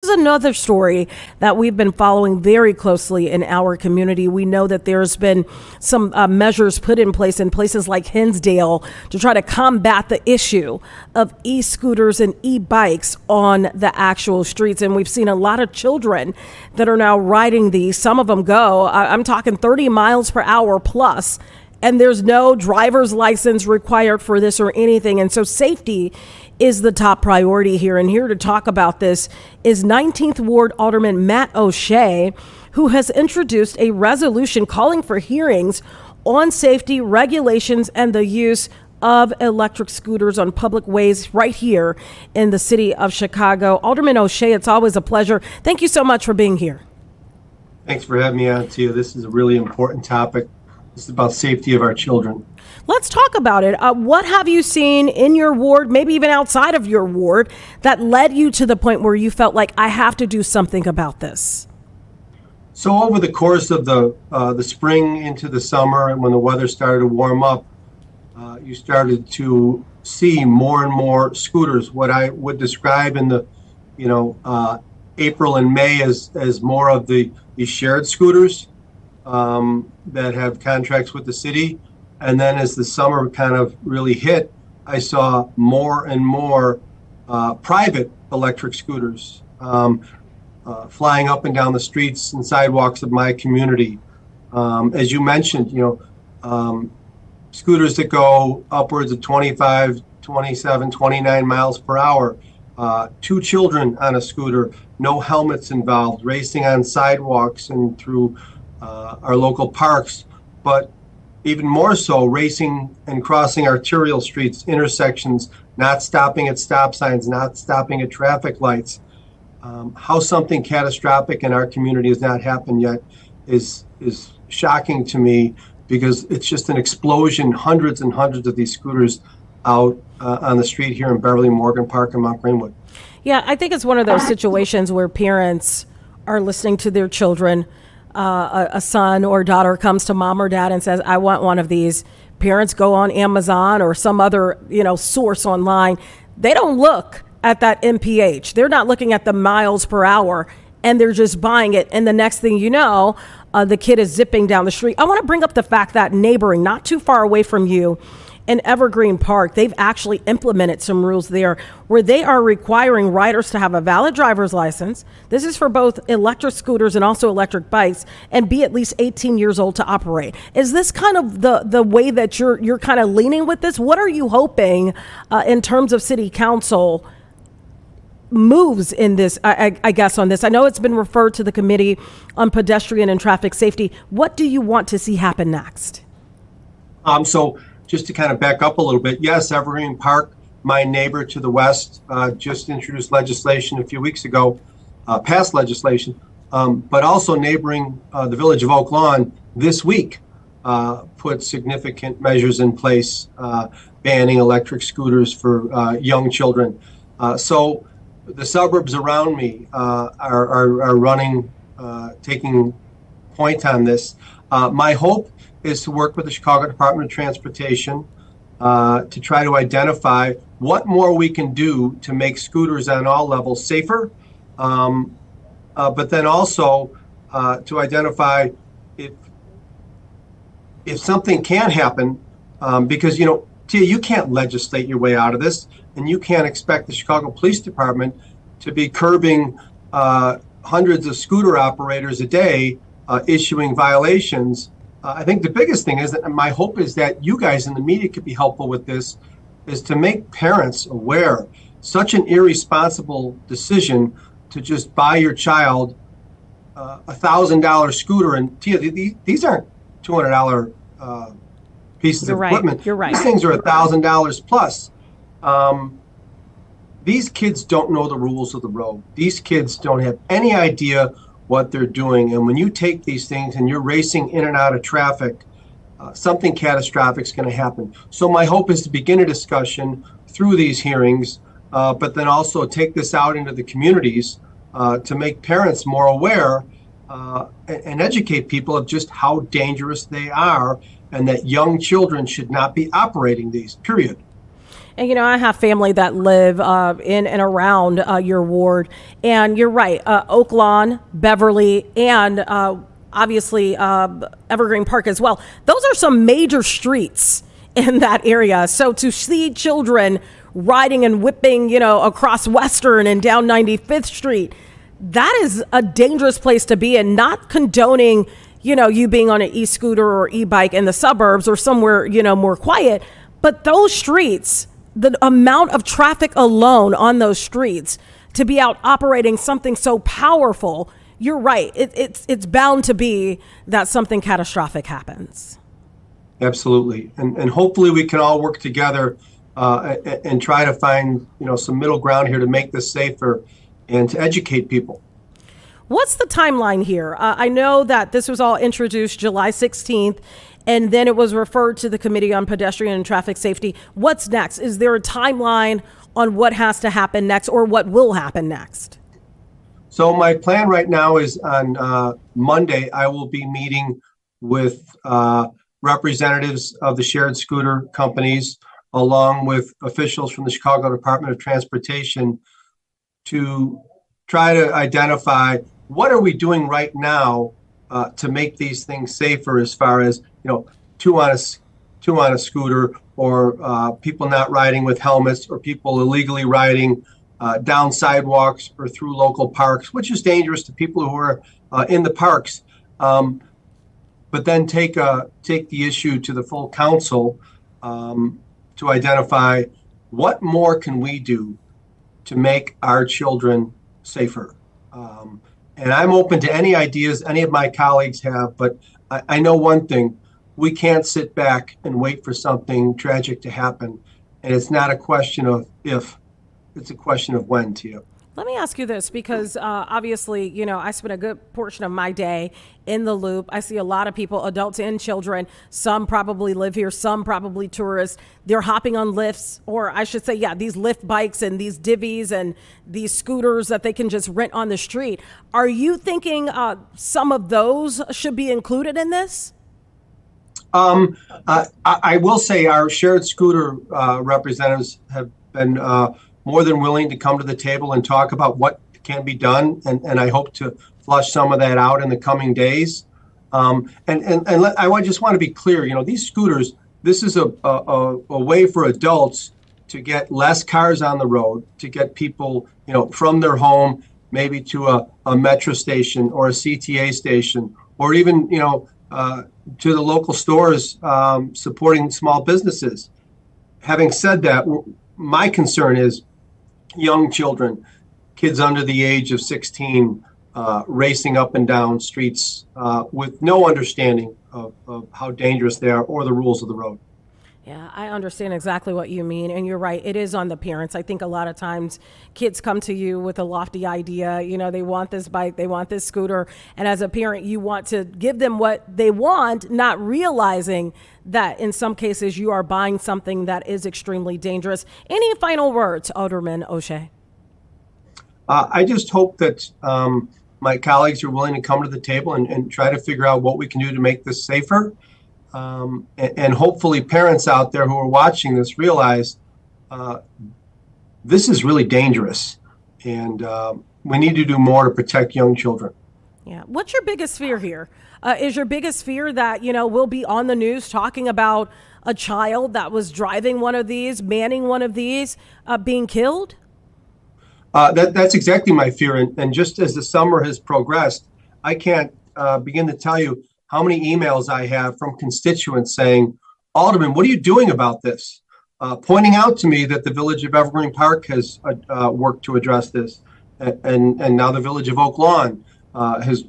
This is another story that we've been following very closely in our community. We know that there's been some measures put in place in places like Hinsdale to try to combat the issue of e-scooters and e-bikes on the actual streets. And we've seen a lot of children that are now riding these. Some of them go, I'm talking 30 miles per hour plus, and there's no driver's license required for this or anything. And so safety is the top priority here. And here to talk about this is 19th Ward Alderman Matt O'Shea, who has introduced a resolution calling for hearings on safety regulations and the use of electric scooters on public ways right here in the city of Chicago. Alderman O'Shea, it's always a pleasure. Thank you so much for being here. Thanks for having me on, Tia. This is a really important topic. This is about safety of our children. Let's talk about it. What have you seen in your ward, maybe even outside of your ward, that led you to the point where you felt like I have to do something about this? So over the course of the spring into the summer, and when the weather started to warm up, you started to see more and more scooters. What I would describe in the, April and May as more of the shared scooters that have contracts with the city. And then as the summer kind of really hit, I saw more and more private electric scooters flying up and down the streets and sidewalks of my community. As you mentioned, scooters that go upwards of 25, 27, 29 miles per hour, 2 children on a scooter, no helmets involved, racing on sidewalks and through our local parks, but even more so, racing and crossing arterial streets, intersections, not stopping at stop signs, not stopping at traffic lights. How something catastrophic in our community has not happened yet is shocking to me, because it's just an explosion, hundreds and hundreds of these scooters out on the street here in Beverly, Morgan Park, and Mount Greenwood. Yeah, I think it's one of those situations where parents are listening to their children. A son or daughter comes to mom or dad and says, I want one of these. Parents go on Amazon or some other, source online. They don't look at that MPH. They're not looking at the miles per hour, and they're just buying it. And the next thing you know, the kid is zipping down the street. I want to bring up the fact that neighboring, not too far away from you, in Evergreen Park, they've actually implemented some rules there where they are requiring riders to have a valid driver's license. This is for both electric scooters and also electric bikes, and be at least 18 years old to operate. Is this kind of the way that you're kind of leaning with this? What are you hoping in terms of city council moves in this, I guess, on this? I know it's been referred to the Committee on Pedestrian and Traffic Safety. What do you want to see happen next? So just to kind of back up a little bit, yes, Evergreen Park, my neighbor to the west, just introduced legislation a few weeks ago, passed legislation, but also neighboring the village of Oak Lawn this week put significant measures in place, banning electric scooters for young children. So the suburbs around me are running, taking point on this. My hope is to work with the Chicago Department of Transportation to try to identify what more we can do to make scooters on all levels safer, but then also to identify if something can happen, because, Tia, you can't legislate your way out of this, and you can't expect the Chicago Police Department to be curbing hundreds of scooter operators a day issuing violations. I think the biggest thing is that my hope is that you guys in the media could be helpful with this, is to make parents aware such an irresponsible decision to just buy your child $1,000 scooter. And Tia, these aren't $200 pieces of equipment. You're right. These things are $1,000 plus. These kids don't know the rules of the road. These kids don't have any idea what they're doing. And when you take these things and you're racing in and out of traffic, something catastrophic is going to happen. So my hope is to begin a discussion through these hearings, but then also take this out into the communities to make parents more aware and educate people of just how dangerous they are, and that young children should not be operating these, period. And, I have family that live in and around your ward. And you're right, Oak Lawn, Beverly, and obviously Evergreen Park as well. Those are some major streets in that area. So to see children riding and whipping, across Western and down 95th Street, that is a dangerous place to be, and not condoning, you being on an e-scooter or e-bike in the suburbs or somewhere, more quiet. But those streets, the amount of traffic alone on those streets to be out operating something so powerful, you're right. It's bound to be that something catastrophic happens. Absolutely. And hopefully we can all work together and try to find, some middle ground here to make this safer and to educate people. What's the timeline here? I know that this was all introduced July 16th, and then it was referred to the Committee on Pedestrian and Traffic Safety. What's next? Is there a timeline on what has to happen next, or what will happen next? So my plan right now is on Monday, I will be meeting with representatives of the shared scooter companies, along with officials from the Chicago Department of Transportation, to try to identify what are we doing right now to make these things safer, as far as, two on a scooter, or people not riding with helmets, or people illegally riding down sidewalks or through local parks, which is dangerous to people who are in the parks. But then take the issue to the full council to identify what more can we do to make our children safer. And I'm open to any ideas any of my colleagues have, but I know one thing: we can't sit back and wait for something tragic to happen. And it's not a question of if, it's a question of when, Tia. Let me ask you this, because obviously, I spend a good portion of my day in the Loop. I see a lot of people, adults and children. Some probably live here, some probably tourists. They're hopping on lifts, or I should say, these lift bikes and these divvies and these scooters that they can just rent on the street. Are you thinking some of those should be included in this? I will say our shared scooter representatives have been more than willing to come to the table and talk about what can be done, and I hope to flush some of that out in the coming days. I just want to be clear, these scooters, this is a way for adults to get less cars on the road, to get people, from their home, maybe to a metro station or a CTA station, or even, to the local stores, supporting small businesses. Having said that, my concern is young children, kids under the age of 16, racing up and down streets with no understanding of how dangerous they are or the rules of the road. Yeah, I understand exactly what you mean. And you're right. It is on the parents. I think a lot of times kids come to you with a lofty idea. They want this bike, they want this scooter. And as a parent, you want to give them what they want, not realizing that in some cases you are buying something that is extremely dangerous. Any final words, Alderman O'Shea? I just hope that my colleagues are willing to come to the table and try to figure out what we can do to make this safer. And hopefully parents out there who are watching this realize this is really dangerous, and we need to do more to protect young children. Yeah. What's your biggest fear here? Is your biggest fear that, we'll be on the news talking about a child that was driving one of these, manning one of these, being killed? That's exactly my fear. And just as the summer has progressed, I can't begin to tell you how many emails I have from constituents saying, Alderman, what are you doing about this? Pointing out to me that the village of Evergreen Park has worked to address this. And now the village of Oak Lawn has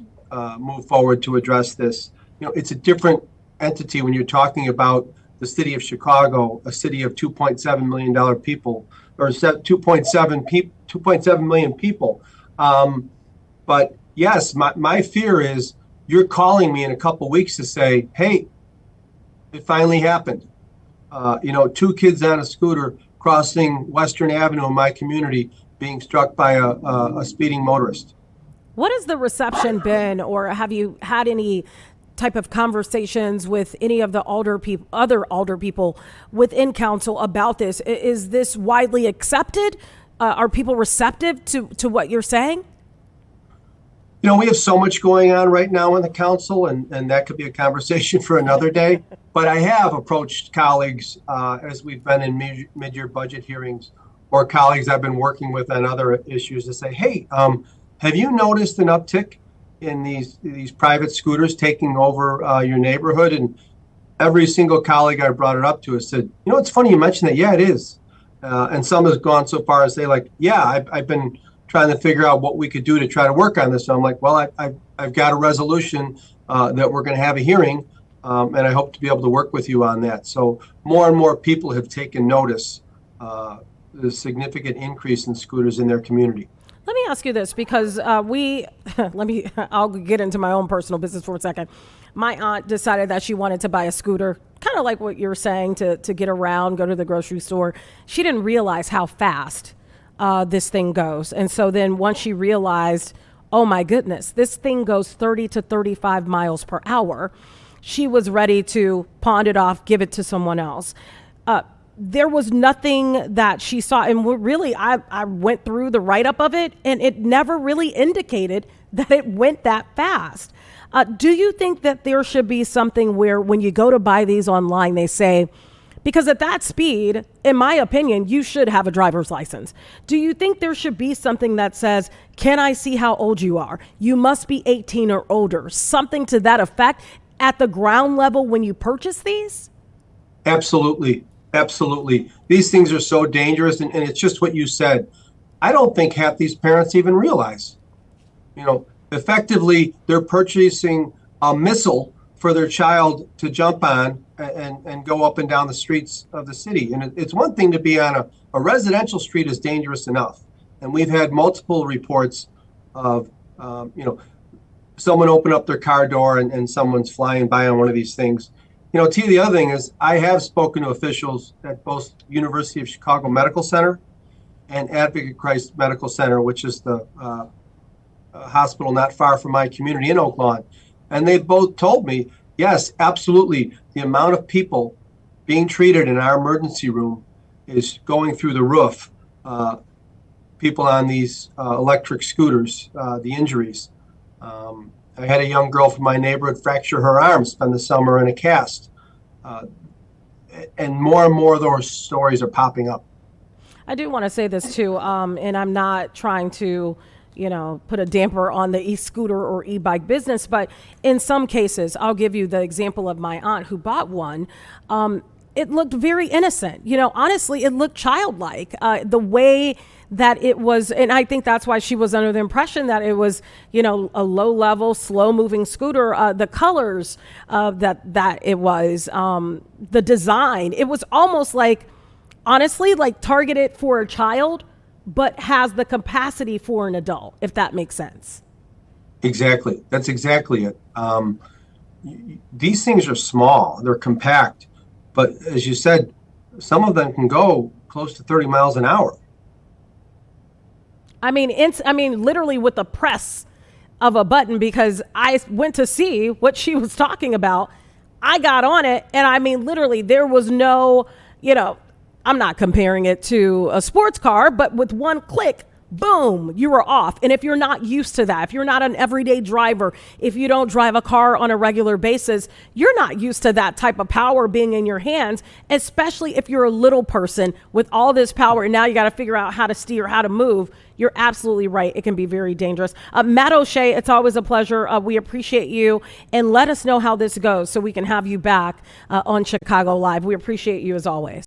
moved forward to address this. It's a different entity when you're talking about the city of Chicago, a city of $2.7 million people, or 2.7 million people. But yes, my fear is you're calling me in a couple of weeks to say, hey, it finally happened. 2 kids on a scooter crossing Western Avenue in my community being struck by a speeding motorist. What has the reception been, or have you had any type of conversations with any of the other alder people within council about this? Is this widely accepted? Are people receptive to what you're saying? We have so much going on right now in the council, and that could be a conversation for another day. But I have approached colleagues as we've been in mid-year budget hearings, or colleagues I've been working with on other issues, to say, hey, have you noticed an uptick in these private scooters taking over your neighborhood? And every single colleague I brought it up to has said, it's funny you mentioned that. Yeah, it is. And some has gone so far as say, like, yeah, I've been trying to figure out what we could do to try to work on this. So I'm like, well, I've got a resolution that we're going to have a hearing, and I hope to be able to work with you on that. So more and more people have taken notice the significant increase in scooters in their community. Let me ask you this, because I'll get into my own personal business for a second. My aunt decided that she wanted to buy a scooter, kind of like what you're saying, to get around, go to the grocery store. She didn't realize how fast this thing goes. And so then once she realized, oh my goodness, this thing goes 30 to 35 miles per hour, she was ready to pawn it off, give it to someone else. There was nothing that she saw. And really, I went through the write-up of it, and it never really indicated that it went that fast. Do you think that there should be something where when you go to buy these online, they say, because at that speed, in my opinion, you should have a driver's license. Do you think there should be something that says, can I see how old you are? You must be 18 or older, something to that effect at the ground level when you purchase these? Absolutely. Absolutely. These things are so dangerous. And it's just what you said. I don't think half these parents even realize, effectively, they're purchasing a missile for their child to jump on and go up and down the streets of the city. And it's one thing to be on a residential street is dangerous enough. And we've had multiple reports of, someone open up their car door and someone's flying by on one of these things. T, the other thing is I have spoken to officials at both University of Chicago Medical Center and Advocate Christ Medical Center, which is the hospital not far from my community in Oak Lawn. And they both told me, yes, absolutely, the amount of people being treated in our emergency room is going through the roof. People on these electric scooters, the injuries. I had a young girl from my neighborhood fracture her arm, spend the summer in a cast. And more of those stories are popping up. I do want to say this too, and I'm not trying to put a damper on the e-scooter or e-bike business. But in some cases, I'll give you the example of my aunt who bought one. It looked very innocent. Honestly, it looked childlike. The way that it was, and I think that's why she was under the impression that it was, a low-level, slow-moving scooter. The colors that it was, the design, it was almost like, honestly, like targeted for a child, but has the capacity for an adult, if that makes sense. Exactly. That's exactly it. These things are small. They're compact. But as you said, some of them can go close to 30 miles an hour. I mean, literally with the press of a button, because I went to see what she was talking about. I got on it, and literally there was no, I'm not comparing it to a sports car, but with one click, boom, you were off. And if you're not used to that, if you're not an everyday driver, if you don't drive a car on a regular basis, you're not used to that type of power being in your hands, especially if you're a little person with all this power. And now you got to figure out how to steer, how to move. You're absolutely right. It can be very dangerous. Matt O'Shea, it's always a pleasure. We appreciate you. And let us know how this goes so we can have you back on Chicago Live. We appreciate you as always.